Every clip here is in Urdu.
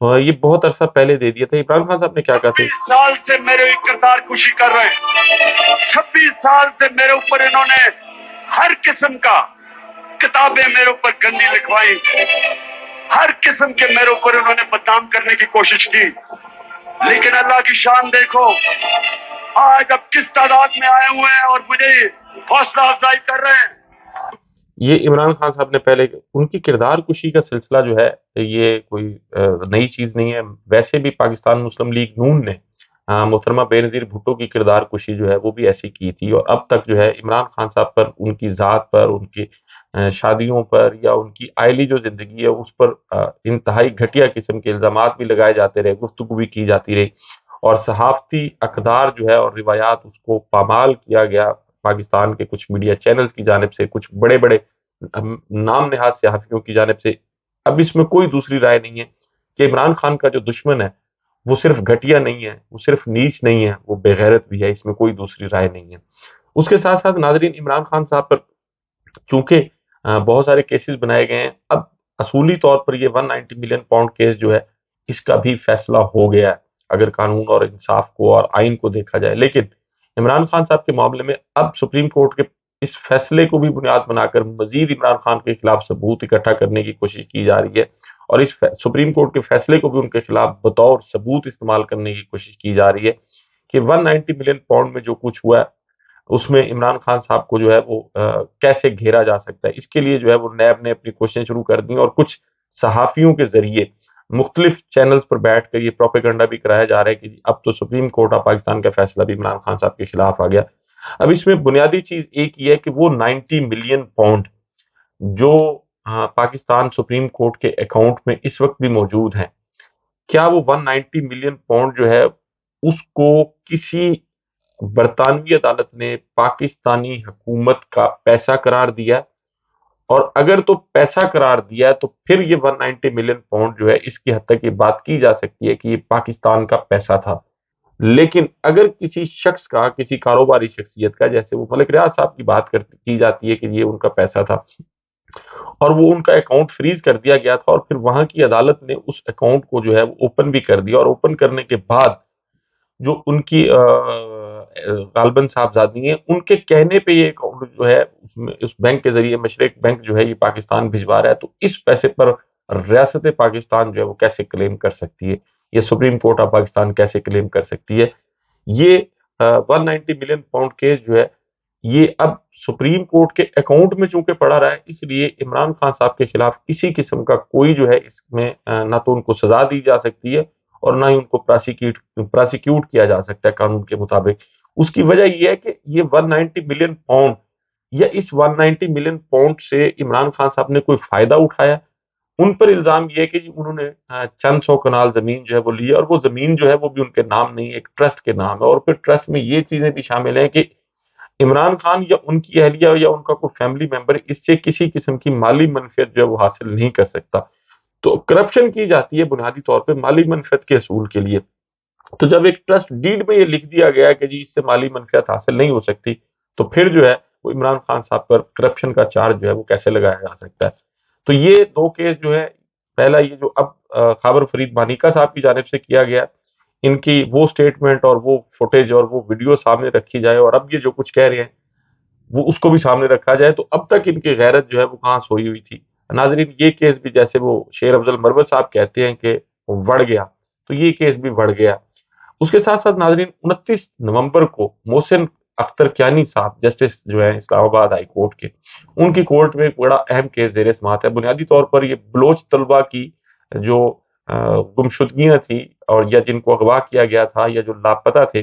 یہ بہت عرصہ پہلے دے دیا تھا. عمران خان صاحب نے کیا کہا تھا؟ 26 سال سے میرے کردار کشی کر رہے ہیں. 26 سال سے میرے اوپر انہوں نے ہر قسم کا کتابیں میرے اوپر گندی لکھوائی, ہر قسم کے میرے اوپر انہوں نے بدنام کرنے کی کوشش کی. لیکن اللہ کی شان دیکھو, آج اب کس تعداد میں آئے ہوئے ہیں اور مجھے حوصلہ افزائی کر رہے ہیں. یہ عمران خان صاحب نے پہلے ان کی کردار کشی کا سلسلہ جو ہے یہ کوئی نئی چیز نہیں ہے. ویسے بھی پاکستان مسلم لیگ نون نے محترمہ بے نظیر بھٹو کی کردار کشی جو ہے وہ بھی ایسی کی تھی, اور اب تک جو ہے عمران خان صاحب پر, ان کی ذات پر, ان کی شادیوں پر یا ان کی آئلی جو زندگی ہے اس پر انتہائی گھٹیا قسم کے الزامات بھی لگائے جاتے رہے, گفتگو بھی کی جاتی رہی, اور صحافتی اقدار جو ہے اور روایات اس کو پامال کیا گیا پاکستان کے کچھ میڈیا چینلز کی جانب سے, کچھ بڑے بڑے نام نہاد صحافیوں کی جانب سے. اب اس میں کوئی دوسری رائے نہیں ہے کہ عمران خان کا جو دشمن ہے وہ صرف گھٹیا نہیں ہے, وہ صرف نیچ نہیں ہے, وہ بے غیرت بھی ہے. اس میں کوئی دوسری رائے نہیں ہے. اس کے ساتھ ساتھ ناظرین, عمران خان صاحب پر چونکہ بہت سارے کیسز بنائے گئے ہیں, اب اصولی طور پر یہ 190 ملین پاؤنڈ کیس جو ہے اس کا بھی فیصلہ ہو گیا ہے اگر قانون اور انصاف کو اور آئین کو دیکھا جائے. لیکن عمران خان صاحب کے معاملے میں اب سپریم کورٹ کے اس فیصلے کو بھی بنیاد بنا کر مزید عمران خان کے خلاف ثبوت اکٹھا کرنے کی کوشش کی جا رہی ہے, اور اس سپریم کورٹ کے فیصلے کو بھی ان کے خلاف بطور ثبوت استعمال کرنے کی کوشش کی جا رہی ہے کہ 190 ملین پاؤنڈ میں جو کچھ ہوا ہے اس میں عمران خان صاحب کو جو ہے وہ کیسے گھیرا جا سکتا ہے. اس کے لیے جو ہے وہ نیب نے اپنی کوششیں شروع کر دی, اور کچھ صحافیوں کے ذریعے مختلف چینلز پر بیٹھ کر یہ پروپیگنڈا بھی کرایا جا رہا ہے کہ اب تو سپریم کورٹ آف پاکستان کا فیصلہ بھی عمران خان صاحب کے خلاف آ گیا. اب اس میں بنیادی چیز ایک ہی ہے کہ وہ 90 ملین پاؤنڈ جو پاکستان سپریم کورٹ کے اکاؤنٹ میں اس وقت بھی موجود ہیں, کیا وہ 190 ملین پاؤنڈ جو ہے اس کو کسی برطانوی عدالت نے پاکستانی حکومت کا پیسہ قرار دیا, اور اگر تو پیسہ قرار دیا ہے تو پھر یہ 190 ملین پاؤنڈ جو ہے اس کی حد تک یہ بات کی جا سکتی ہے کہ یہ پاکستان کا پیسہ تھا. لیکن اگر کسی شخص کا, کسی کاروباری شخصیت کا, جیسے وہ ملک ریاض صاحب کی بات کی جاتی ہے کہ یہ ان کا پیسہ تھا اور وہ ان کا اکاؤنٹ فریز کر دیا گیا تھا, اور پھر وہاں کی عدالت نے اس اکاؤنٹ کو جو ہے وہ اوپن بھی کر دیا, اور اوپن کرنے کے بعد جو ان کی غالباً صاحبزادی ہیں ان کے کہنے پہ یہ اکاؤنٹ جو ہے اس بینک کے ذریعے مشرق بینک جو ہے یہ پاکستان بھجوا رہا ہے, تو اس پیسے پر ریاست پاکستان جو ہے وہ کیسے کلیم کر سکتی ہے, یہ سپریم کورٹ آف پاکستان کیسے کلیم کر سکتی ہے. یہ 190 ملین پاؤنڈ کیس جو ہے یہ اب سپریم کورٹ کے اکاؤنٹ میں چونکہ پڑا رہا ہے, اس لیے عمران خان صاحب کے خلاف کسی قسم کا کوئی جو ہے اس میں نہ تو ان کو سزا دی جا سکتی ہے اور نہ ہی ان کو پراسیکیوٹ کیا جا سکتا ہے قانون کے مطابق. اس کی وجہ یہ ہے کہ یہ 190 ملین پاؤنڈ یا اس 190 ملین پاؤنڈ سے عمران خان صاحب نے کوئی فائدہ اٹھایا. ان پر الزام یہ ہے کہ انہوں نے چند سو کنال زمین جو ہے وہ لی, اور وہ زمین جو ہے وہ بھی ان کے نام نہیں, ایک ٹرسٹ کے نام ہے, اور پھر ٹرسٹ میں یہ چیزیں بھی شامل ہیں کہ عمران خان یا ان کی اہلیہ یا ان کا کوئی فیملی ممبر اس سے کسی قسم کی مالی منفعت جو ہے وہ حاصل نہیں کر سکتا. تو کرپشن کی جاتی ہے بنیادی طور پہ مالی منفعت کے حصول کے لیے. تو جب ایک ٹرسٹ ڈیڈ میں یہ لکھ دیا گیا کہ جی اس سے مالی منفعت حاصل نہیں ہو سکتی, تو پھر جو ہے وہ عمران خان صاحب پر کرپشن کا چارج جو ہے وہ کیسے لگایا جا سکتا ہے. تو یہ دو کیس جو ہے, پہلا یہ جو اب خاور فرید مانیکا صاحب کی جانب سے کیا گیا, ان کی وہ سٹیٹمنٹ اور وہ فوٹیج اور وہ ویڈیو سامنے رکھی جائے, اور اب یہ جو کچھ کہہ رہے ہیں وہ اس کو بھی سامنے رکھا جائے, تو اب تک ان کی غیرت جو ہے وہ کہاں سوئی ہوئی تھی. ناظرین, یہ کیس بھی جیسے وہ شیر افضل مروت صاحب کہتے ہیں کہ بڑھ گیا, تو یہ کیس بھی بڑھ گیا. اس کے ساتھ ساتھ ناظرین 29 نومبر کو محسن اختر کیانی صاحب جسٹس جو ہیں اسلام آباد ہائی کورٹ کے, ان کی کورٹ میں ایک بڑا اہم کیس زیر سماعت ہے. بنیادی طور پر یہ بلوچ طلبہ کی جو گمشدگیاں تھیں اور یا جن کو اغوا کیا گیا تھا یا جو لاپتہ تھے,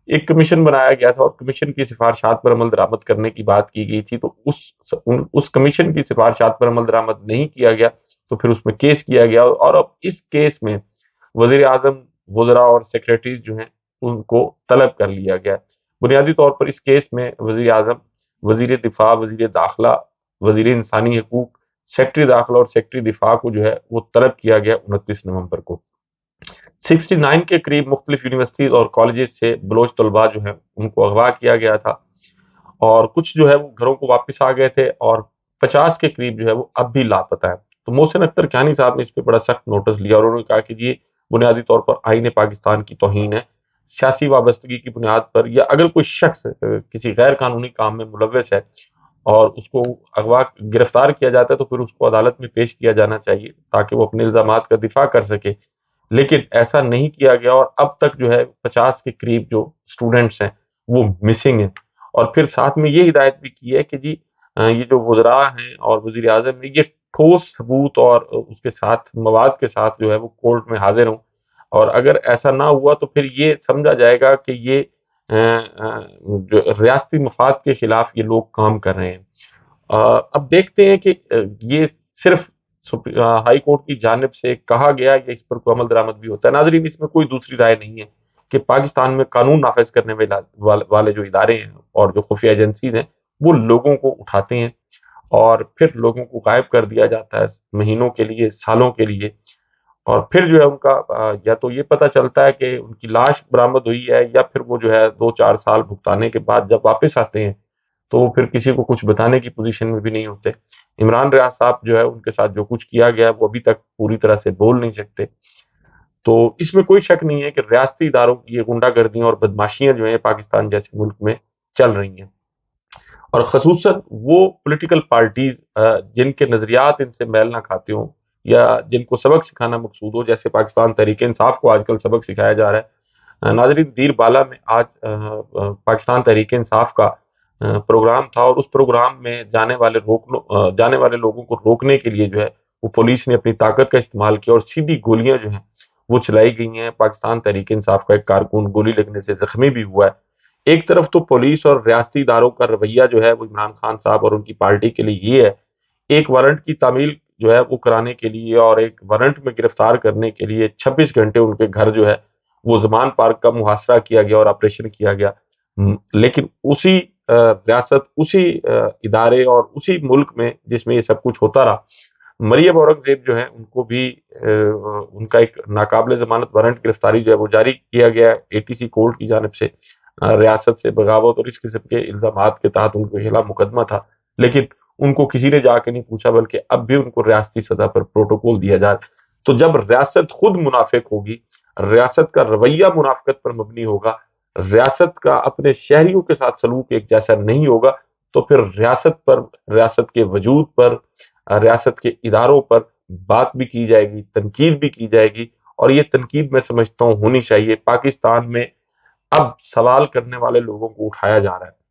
ایک کمیشن بنایا گیا تھا اور کمیشن کی سفارشات پر عمل درآمد کرنے کی بات کی گئی تھی. تو اس کمیشن کی سفارشات پر عمل درآمد نہیں کیا گیا, تو پھر اس میں کیس کیا گیا, اور اب اس کیس میں وزیر اعظم, وزراء اور سیکریٹریز جو ہیں ان کو طلب کر لیا گیا. بنیادی طور پر اس کیس میں وزیر اعظم, وزیر دفاع, وزیر داخلہ, وزیر انسانی حقوق, سیکٹری داخلہ اور سیکٹری دفاع کو جو ہے وہ طلب کیا گیا 29 نومبر کو. 69 کے قریب مختلف یونیورسٹیز اور کالجز سے بلوچ طلباء جو ہیں ان کو اغوا کیا گیا تھا, اور کچھ جو ہے وہ گھروں کو واپس آ گئے تھے, اور 50 کے قریب جو ہے وہ اب بھی لاپتہ ہیں. تو محسن اختر کیانی صاحب نے اس پہ بڑا سخت نوٹس لیا اور انہوں نے کہا کہ یہ بنیادی طور پر آئین پاکستان کی توہین ہے، سیاسی وابستگی کی بنیاد پر، یا اگر کوئی شخص کسی غیر قانونی کام میں ملوث ہے اور اس کو اغوا گرفتار کیا جاتا ہے تو پھر اس کو عدالت میں پیش کیا جانا چاہیے تاکہ وہ اپنے الزامات کا دفاع کر سکے، لیکن ایسا نہیں کیا گیا اور اب تک جو ہے 50 کے قریب جو اسٹوڈنٹس ہیں وہ مسنگ ہیں۔ اور پھر ساتھ میں یہ ہدایت بھی کی ہے کہ جی یہ جو وزراء ہیں اور وزیر اعظم ہیں یہ ٹھوس ثبوت اور اس کے ساتھ مواد کے ساتھ جو ہے وہ کورٹ میں حاضر ہوں، اور اگر ایسا نہ ہوا تو پھر یہ سمجھا جائے گا کہ یہ جو ریاستی مفاد کے خلاف یہ لوگ کام کر رہے ہیں۔ اب دیکھتے ہیں کہ یہ صرف ہائی کورٹ کی جانب سے کہا گیا یا اس پر کوئی عمل درآمد بھی ہوتا ہے۔ ناظرین، اس میں کوئی دوسری رائے نہیں ہے کہ پاکستان میں قانون نافذ کرنے والے جو ادارے ہیں اور جو خفیہ ایجنسیز ہیں وہ لوگوں کو اٹھاتے ہیں اور پھر لوگوں کو غائب کر دیا جاتا ہے مہینوں کے لیے، سالوں کے لیے، اور پھر جو ہے ان کا یا تو یہ پتہ چلتا ہے کہ ان کی لاش برآمد ہوئی ہے یا پھر وہ جو ہے 2-4 سال بھگتانے کے بعد جب واپس آتے ہیں تو وہ پھر کسی کو کچھ بتانے کی پوزیشن میں بھی نہیں ہوتے۔ عمران ریاض صاحب جو ہے ان کے ساتھ جو کچھ کیا گیا وہ ابھی تک پوری طرح سے بول نہیں سکتے۔ تو اس میں کوئی شک نہیں ہے کہ ریاستی اداروں کی یہ غنڈہ گردیاں اور بدماشیاں جو ہیں پاکستان جیسے ملک میں چل رہی ہیں، اور خصوصاً وہ پولیٹیکل پارٹیز جن کے نظریات ان سے میل نہ کھاتے ہوں یا جن کو سبق سکھانا مقصود ہو، جیسے پاکستان تحریک انصاف کو آج کل سبق سکھایا جا رہا ہے۔ ناظرین، دیر بالا میں آج پاکستان تحریک انصاف کا پروگرام تھا اور اس پروگرام میں جانے والے لوگوں کو روکنے کے لیے جو ہے وہ پولیس نے اپنی طاقت کا استعمال کیا اور سیدھی گولیاں جو ہیں وہ چلائی گئی ہیں۔ پاکستان تحریک انصاف کا ایک کارکن گولی لگنے سے زخمی بھی ہوا ہے۔ ایک طرف تو پولیس اور ریاستی اداروں کا رویہ جو ہے وہ عمران خان صاحب اور ان کی پارٹی کے لیے یہ ہے، ایک وارنٹ کی تعمیل جو ہے وہ کرانے کے لیے اور ایک وارنٹ میں گرفتار کرنے کے لیے 26 گھنٹے ان کے گھر جو ہے وہ زمان پارک کا محاصرہ کیا گیا اور آپریشن کیا گیا، لیکن اسی ریاست، اسی ادارے اور اسی ملک میں جس میں یہ سب کچھ ہوتا رہا، مریم اورنگزیب جو ہے ان کو بھی ان کا ایک ناقابل ضمانت وارنٹ گرفتاری جو ہے وہ جاری کیا گیا ATC کورٹ کی جانب سے، ریاست سے بغاوت اور اس قسم کے الزامات کے تحت ان کے خلاف مقدمہ تھا، لیکن ان کو کسی نے جا کے نہیں پوچھا بلکہ اب بھی ان کو ریاستی سطح پر پروٹوکول دیا جائے۔ تو جب ریاست خود منافق ہوگی، ریاست کا رویہ منافقت پر مبنی ہوگا، ریاست کا اپنے شہریوں کے ساتھ سلوک ایک جیسا نہیں ہوگا، تو پھر ریاست پر، ریاست کے وجود پر، ریاست کے اداروں پر بات بھی کی جائے گی، تنقید بھی کی جائے گی، اور یہ تنقید میں سمجھتا ہوں ہونی چاہیے۔ پاکستان میں اب سوال کرنے والے لوگوں کو اٹھایا جا رہا ہے۔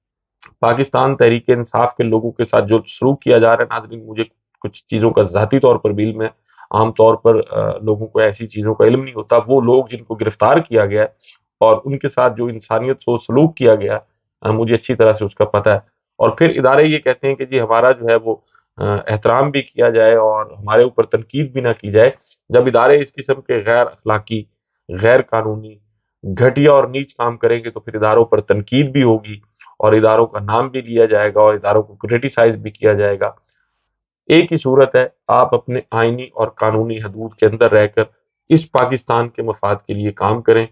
پاکستان تحریک انصاف کے لوگوں کے ساتھ جو سلوک کیا جا رہا ہے، ناظرین مجھے کچھ چیزوں کا ذاتی طور پر بھی علم ہے، عام طور پر لوگوں کو ایسی چیزوں کا علم نہیں ہوتا۔ وہ لوگ جن کو گرفتار کیا گیا ہے اور ان کے ساتھ جو انسانیت سے سلوک کیا گیا مجھے اچھی طرح سے اس کا پتہ ہے، اور پھر ادارے یہ کہتے ہیں کہ جی ہمارا جو ہے وہ احترام بھی کیا جائے اور ہمارے اوپر تنقید بھی نہ کی جائے۔ جب ادارے اس قسم کے غیر اخلاقی، غیر قانونی، گھٹیا اور نیچ کام کریں گے تو پھر اداروں پر تنقید بھی ہوگی اور اداروں کا نام بھی لیا جائے گا اور اداروں کو کرٹیسائز بھی کیا جائے گا۔ ایک ہی صورت ہے، آپ اپنے آئینی اور قانونی حدود کے اندر رہ کر اس پاکستان کے مفاد کے لیے کام کریں،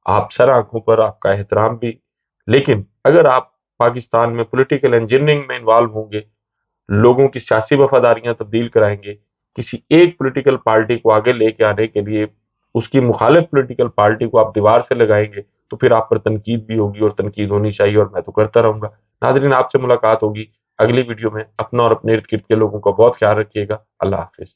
آپ سر آنکھوں پر آپ کا احترام بھی، لیکن اگر آپ پاکستان میں پولیٹیکل انجینئرنگ میں انوالو ہوں گے، لوگوں کی سیاسی وفاداریاں تبدیل کرائیں گے، کسی ایک پولیٹیکل پارٹی کو آگے لے کے آنے کے لیے اس کی مخالف پولیٹیکل پارٹی کو آپ دیوار سے لگائیں گے تو پھر آپ پر تنقید بھی ہوگی اور تنقید ہونی چاہیے، اور میں تو کرتا رہوں گا۔ ناظرین، آپ سے ملاقات ہوگی اگلی ویڈیو میں۔ اپنا اور اپنے ارد گرد کے لوگوں کا بہت خیال رکھیے گا۔ اللہ حافظ۔